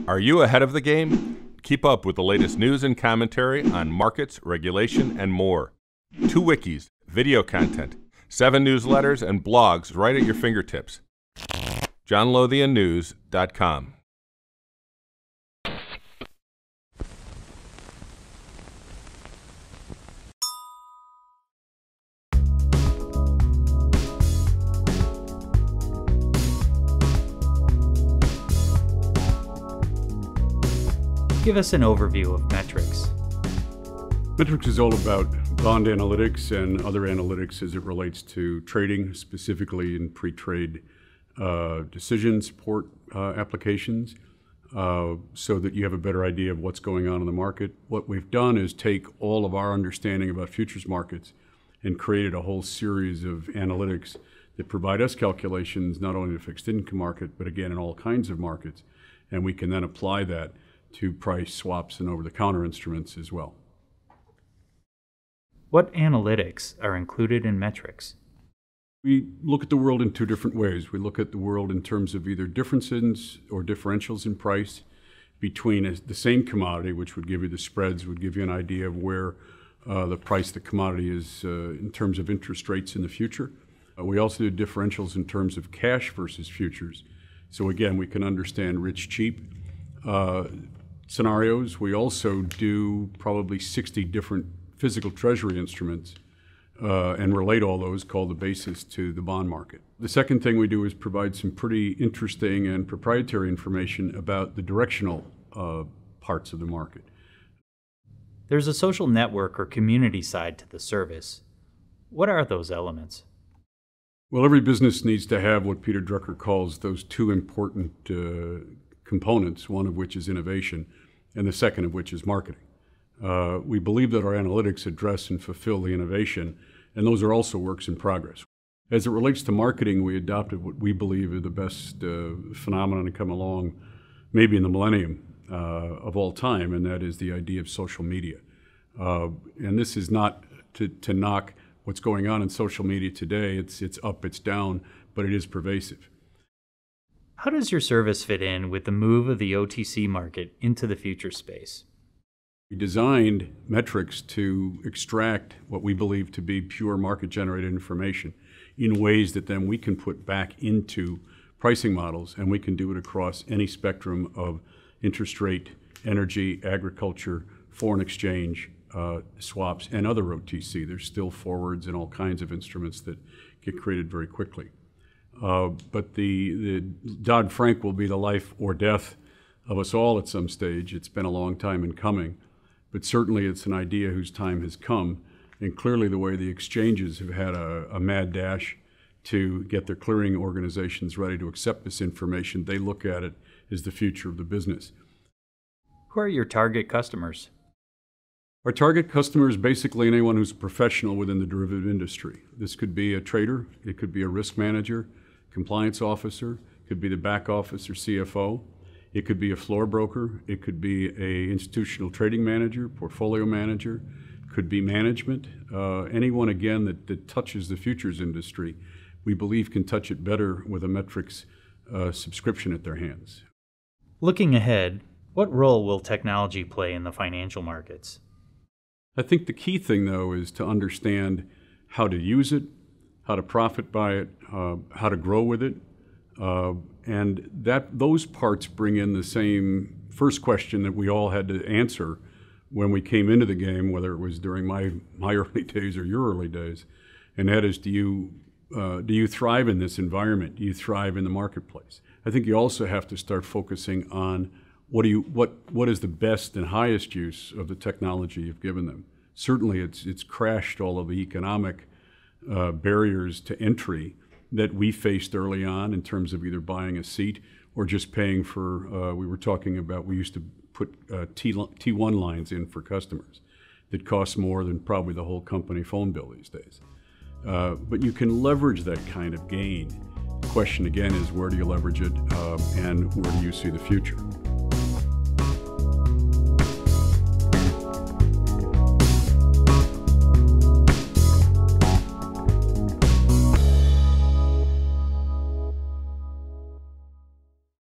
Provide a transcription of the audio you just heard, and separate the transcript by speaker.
Speaker 1: Are you ahead of the game? Keep up with the latest news and commentary on markets, regulation, and more. 2 wikis, video content, 7 newsletters, and blogs right at your fingertips. JohnLothianNews.com.
Speaker 2: Give us an overview of Metrixx.
Speaker 3: Metrixx is all about bond analytics and other analytics as it relates to trading, specifically in pre-trade decision support applications, so that you have a better idea of what's going on in the market. What we've done is take all of our understanding about futures markets and created a whole series of analytics that provide us calculations not only in the fixed income market, but again in all kinds of markets. And we can then apply that to price swaps and over-the-counter instruments as well.
Speaker 2: What analytics are included in Metrixx?
Speaker 3: We look at the world in 2 different ways. We look at the world in terms of either differences or differentials in price between the same commodity, which would give you the spreads, would give you an idea of where the price of the commodity is in terms of interest rates in the future. We also do differentials in terms of cash versus futures. So again, we can understand rich, cheap scenarios. We also do probably 60 different physical treasury instruments and relate all those, called the basis, to the bond market. The second thing we do is provide some pretty interesting and proprietary information about the directional parts of the market.
Speaker 2: There's a social network or community side to the service. What are those elements?
Speaker 3: Well, every business needs to have what Peter Drucker calls those 2 important components, one of which is innovation, and the second of which is marketing. We believe that our analytics address and fulfill the innovation, and those are also works in progress. As it relates to marketing, we adopted what we believe are the best phenomenon to come along, maybe in the millennium of all time, and that is the idea of social media. And this is not to knock what's going on in social media today. It's up, it's down, but it is pervasive.
Speaker 2: How does your service fit in with the move of the OTC market into the future space?
Speaker 3: We designed Metrixx to extract what we believe to be pure market-generated information in ways that then we can put back into pricing models, and we can do it across any spectrum of interest rate, energy, agriculture, foreign exchange, swaps, and other OTC. There's still forwards and all kinds of instruments that get created very quickly. But the Dodd-Frank will be the life or death of us all at some stage. It's been a long time in coming, but certainly it's an idea whose time has come. And clearly the way the exchanges have had a mad dash to get their clearing organizations ready to accept this information, they look at it as the future of the business.
Speaker 2: Who are your target customers?
Speaker 3: Our target customer is basically anyone who's a professional within the derivative industry. This could be a trader, it could be a risk manager, compliance officer, it could be the back office or CFO, it could be a floor broker, it could be an institutional trading manager, portfolio manager, could be management. Anyone, again, that touches the futures industry, we believe can touch it better with a Metrixx subscription at their hands.
Speaker 2: Looking ahead, what role will technology play in the financial markets?
Speaker 3: I think the key thing, though, is to understand how to use it, how to profit by it, how to grow with it, and those parts bring in the same first question that we all had to answer when we came into the game, whether it was during my early days or your early days, and that is, do you thrive in this environment? Do you thrive in the marketplace? I think you also have to start focusing on what is the best and highest use of the technology you've given them. Certainly it's crashed all of the economic barriers to entry that we faced early on in terms of either buying a seat or just paying for, we were talking about, we used to put T1 lines in for customers that cost more than probably the whole company phone bill these days. But you can leverage that kind of gain. The question again is, where do you leverage it and where do you see the future?